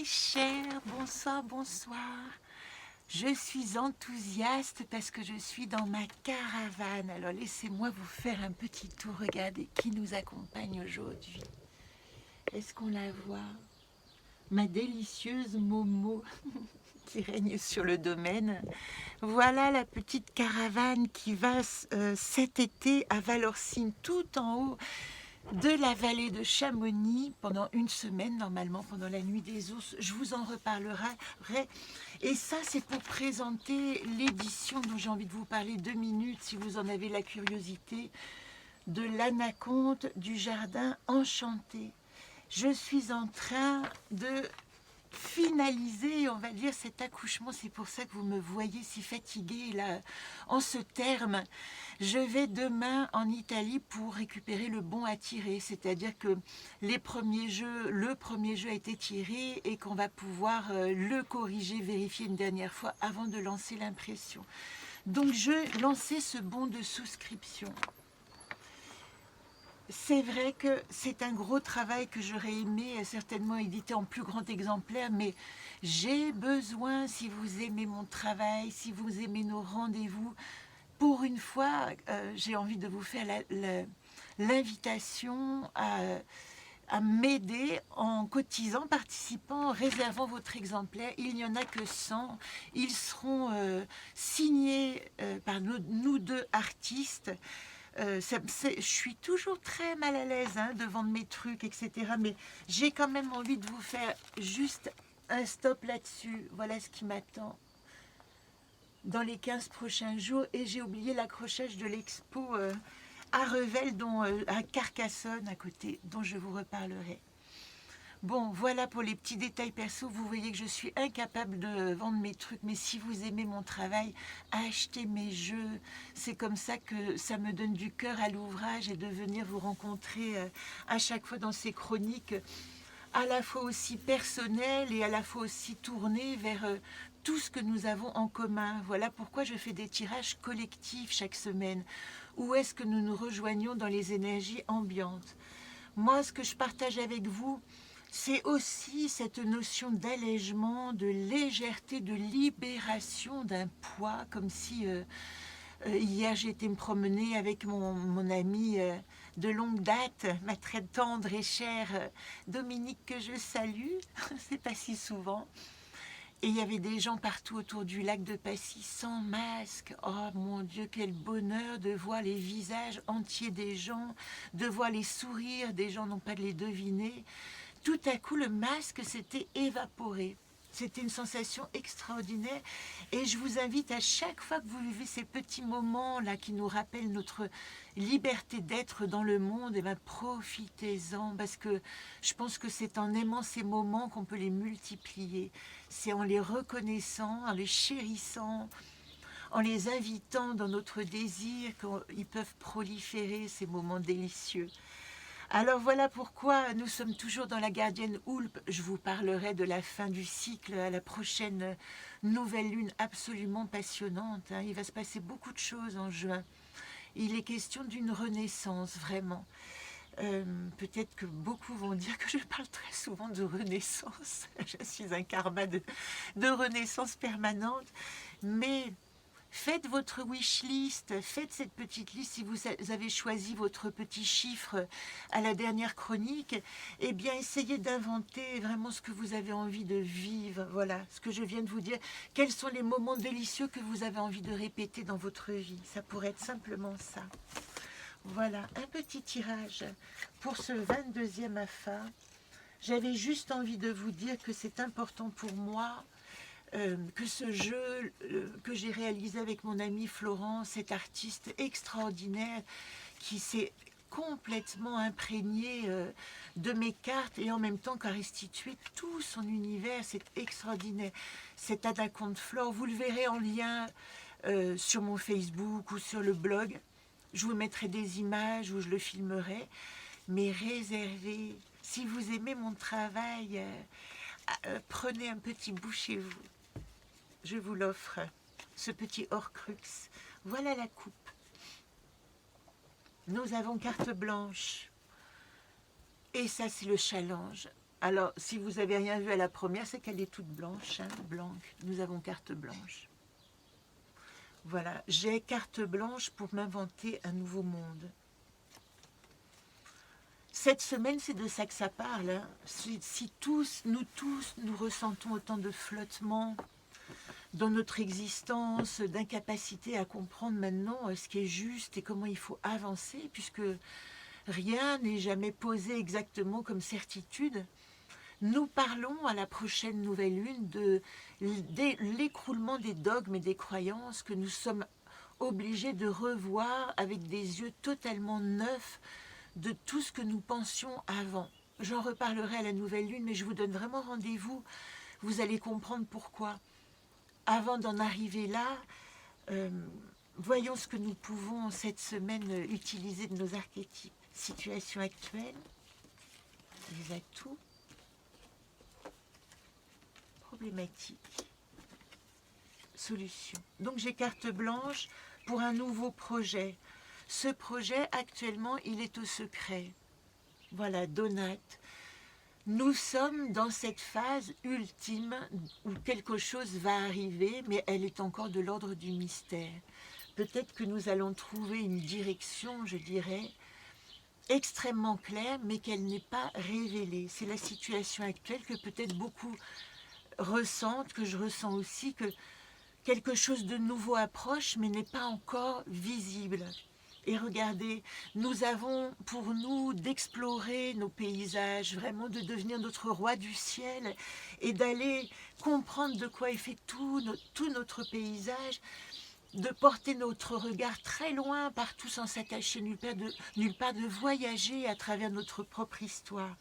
chers, bonsoir, bonsoir. Je suis enthousiaste parce que je suis dans ma caravane. Alors laissez-moi vous faire un petit tour. Regardez qui nous accompagne aujourd'hui. Est-ce qu'on la voit? Ma délicieuse Momo qui règne sur le domaine. Voilà la petite caravane qui va cet été à Valorcine, tout en haut de la vallée de Chamonix pendant une semaine, normalement pendant la nuit des ours. Je vous en reparlerai. Et ça, c'est pour présenter l'édition dont j'ai envie de vous parler 2 minutes, si vous en avez la curiosité, de l'Anaconte du Jardin Enchanté. Je suis en train de finaliser, on va dire, cet accouchement. C'est pour ça que vous me voyez si fatiguée là, en ce terme. Je vais demain en Italie pour récupérer le bon à tirer, c'est-à-dire que le premier jeu a été tiré et qu'on va pouvoir le corriger, vérifier une dernière fois avant de lancer l'impression. Donc je lançais ce bon de souscription. C'est vrai que c'est un gros travail que j'aurais aimé certainement éditer en plus grand exemplaire, mais j'ai besoin, si vous aimez mon travail, si vous aimez nos rendez-vous, pour une fois, j'ai envie de vous faire l'invitation à m'aider en cotisant, participant, en réservant votre exemplaire. Il n'y en a que 100. Ils seront signés par nous deux artistes. Je suis toujours très mal à l'aise de vendre mes trucs, etc. Mais j'ai quand même envie de vous faire juste un stop là-dessus. Voilà ce qui m'attend dans les 15 prochains jours. Et j'ai oublié l'accrochage de l'expo à Revel, à Carcassonne à côté, dont je vous reparlerai. Bon, voilà pour les petits détails perso. Vous voyez que je suis incapable de vendre mes trucs, mais si vous aimez mon travail, achetez mes jeux. C'est comme ça que ça me donne du cœur à l'ouvrage et de venir vous rencontrer à chaque fois dans ces chroniques, à la fois aussi personnelles et à la fois aussi tournées vers tout ce que nous avons en commun. Voilà pourquoi je fais des tirages collectifs chaque semaine. Où est-ce que nous nous rejoignons dans les énergies ambiantes? Moi, ce que je partage avec vous, c'est aussi cette notion d'allègement, de légèreté, de libération d'un poids, comme si hier j'ai été me promener avec mon ami de longue date, ma très tendre et chère Dominique, que je salue, c'est pas si souvent. Et il y avait des gens partout autour du lac de Passy sans masque. Oh mon Dieu, quel bonheur de voir les visages entiers des gens, de voir les sourires des gens, non pas de les deviner. Tout à coup, le masque s'était évaporé. C'était une sensation extraordinaire et je vous invite à chaque fois que vous vivez ces petits moments-là qui nous rappellent notre liberté d'être dans le monde, et profitez-en parce que je pense que c'est en aimant ces moments qu'on peut les multiplier. C'est en les reconnaissant, en les chérissant, en les invitant dans notre désir qu'ils peuvent proliférer ces moments délicieux. Alors voilà pourquoi nous sommes toujours dans la gardienne Houlpe. Je vous parlerai de la fin du cycle à la prochaine nouvelle lune absolument passionnante. Il va se passer beaucoup de choses en juin. Il est question d'une renaissance, vraiment. Peut-être que beaucoup vont dire que je parle très souvent de renaissance. Je suis un karma de renaissance permanente. Mais faites votre wish list, faites cette petite liste. Si vous avez choisi votre petit chiffre à la dernière chronique, eh bien essayez d'inventer vraiment ce que vous avez envie de vivre. Voilà ce que je viens de vous dire. Quels sont les moments délicieux que vous avez envie de répéter dans votre vie? Ça pourrait être simplement ça. Voilà, un petit tirage pour ce 22e AFA. J'avais juste envie de vous dire que c'est important pour moi que ce jeu que j'ai réalisé avec mon ami Florent, cet artiste extraordinaire qui s'est complètement imprégné de mes cartes et en même temps qu'a restitué tout son univers, c'est extraordinaire. Cet Anaconte Flore, vous le verrez en lien sur mon Facebook ou sur le blog. Je vous mettrai des images où je le filmerai, mais réservez. Si vous aimez mon travail, prenez un petit bout chez vous. Je vous l'offre, ce petit Horcrux. Voilà la coupe. Nous avons carte blanche. Et ça, c'est le challenge. Alors, si vous n'avez rien vu à la première, c'est qu'elle est toute blanche, hein, blanche. Nous avons carte blanche. Voilà, j'ai carte blanche pour m'inventer un nouveau monde. Cette semaine, c'est de ça que ça parle. Hein. Si tous, nous ressentons autant de flottement dans notre existence, d'incapacité à comprendre maintenant ce qui est juste et comment il faut avancer, puisque rien n'est jamais posé exactement comme certitude. Nous parlons à la prochaine nouvelle lune de l'écroulement des dogmes et des croyances que nous sommes obligés de revoir avec des yeux totalement neufs de tout ce que nous pensions avant. J'en reparlerai à la nouvelle lune, mais je vous donne vraiment rendez-vous. Vous allez comprendre pourquoi. Avant d'en arriver là, voyons ce que nous pouvons cette semaine utiliser de nos archétypes. Situation actuelle, les atouts, problématique, solution. Donc j'ai carte blanche pour un nouveau projet. Ce projet, actuellement, il est au secret. Voilà, Donate. Nous sommes dans cette phase ultime où quelque chose va arriver, mais elle est encore de l'ordre du mystère. Peut-être que nous allons trouver une direction, je dirais, extrêmement claire, mais qu'elle n'est pas révélée. C'est la situation actuelle que peut-être beaucoup ressentent, que je ressens aussi, que quelque chose de nouveau approche, mais n'est pas encore visible. Et regardez, nous avons pour nous d'explorer nos paysages, vraiment de devenir notre roi du ciel et d'aller comprendre de quoi est fait tout notre paysage, de porter notre regard très loin, partout sans s'attacher nulle part, de voyager à travers notre propre histoire.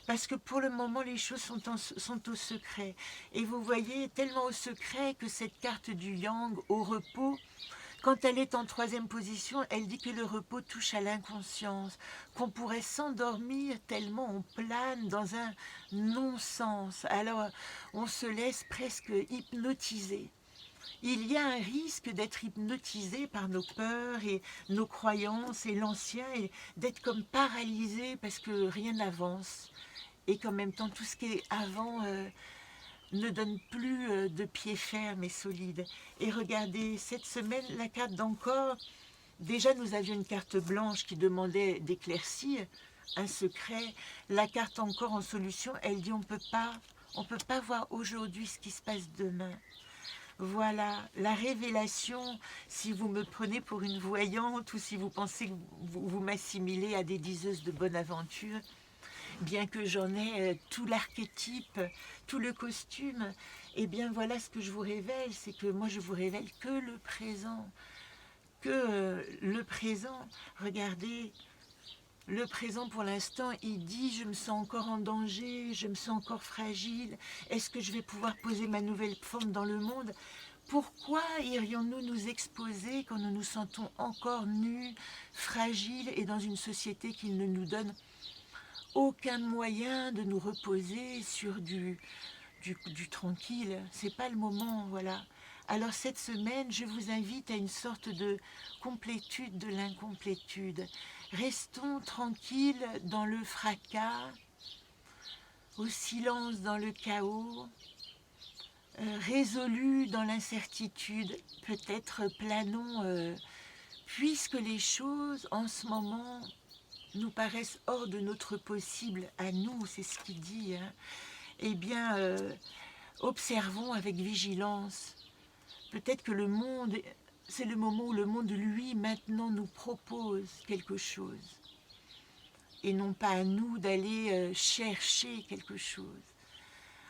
Parce que pour le moment, les choses sont au secret. Et vous voyez, tellement au secret que cette carte du yang, au repos, quand elle est en 3e position, elle dit que le repos touche à l'inconscience, qu'on pourrait s'endormir tellement on plane dans un non-sens. Alors, on se laisse presque hypnotiser. Il y a un risque d'être hypnotisé par nos peurs et nos croyances et l'ancien, et d'être comme paralysé parce que rien n'avance. Et qu'en même temps, tout ce qui est avant ne donne plus de pied ferme et solide. Et regardez, cette semaine, la carte d'encore, déjà nous avions une carte blanche qui demandait d'éclaircir un secret. La carte encore en solution, elle dit on peut pas voir aujourd'hui ce qui se passe demain. Voilà, la révélation, si vous me prenez pour une voyante ou si vous pensez que vous m'assimilez à des diseuses de bonne aventure, bien que j'en ai tout l'archétype, tout le costume, eh bien voilà ce que je vous révèle, c'est que moi je vous révèle que le présent, le présent. Regardez, le présent pour l'instant, il dit je me sens encore en danger, je me sens encore fragile, est-ce que je vais pouvoir poser ma nouvelle forme dans le monde ? Pourquoi irions-nous nous exposer quand nous nous sentons encore nus, fragiles et dans une société qui ne nous donne aucun moyen de nous reposer sur du tranquille, c'est pas le moment, voilà. Alors cette semaine, je vous invite à une sorte de complétude de l'incomplétude. Restons tranquilles dans le fracas, au silence dans le chaos, résolus dans l'incertitude, peut-être planons, puisque les choses en ce moment nous paraissent hors de notre possible à nous, c'est ce qu'il dit, hein. Eh bien, observons avec vigilance. Peut-être que le monde, c'est le moment où le monde, lui, maintenant, nous propose quelque chose. Et non pas à nous d'aller chercher quelque chose.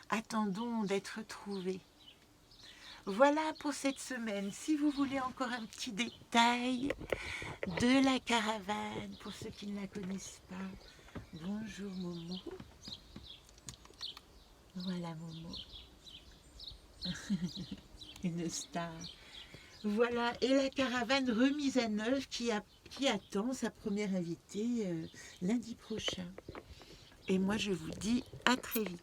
Attendons d'être trouvés. Voilà pour cette semaine. Si vous voulez encore un petit détail de la caravane, pour ceux qui ne la connaissent pas. Bonjour Momo. Voilà Momo. Une star. Voilà, et la caravane remise à neuf qui attend sa première invitée lundi prochain. Et moi je vous dis à très vite.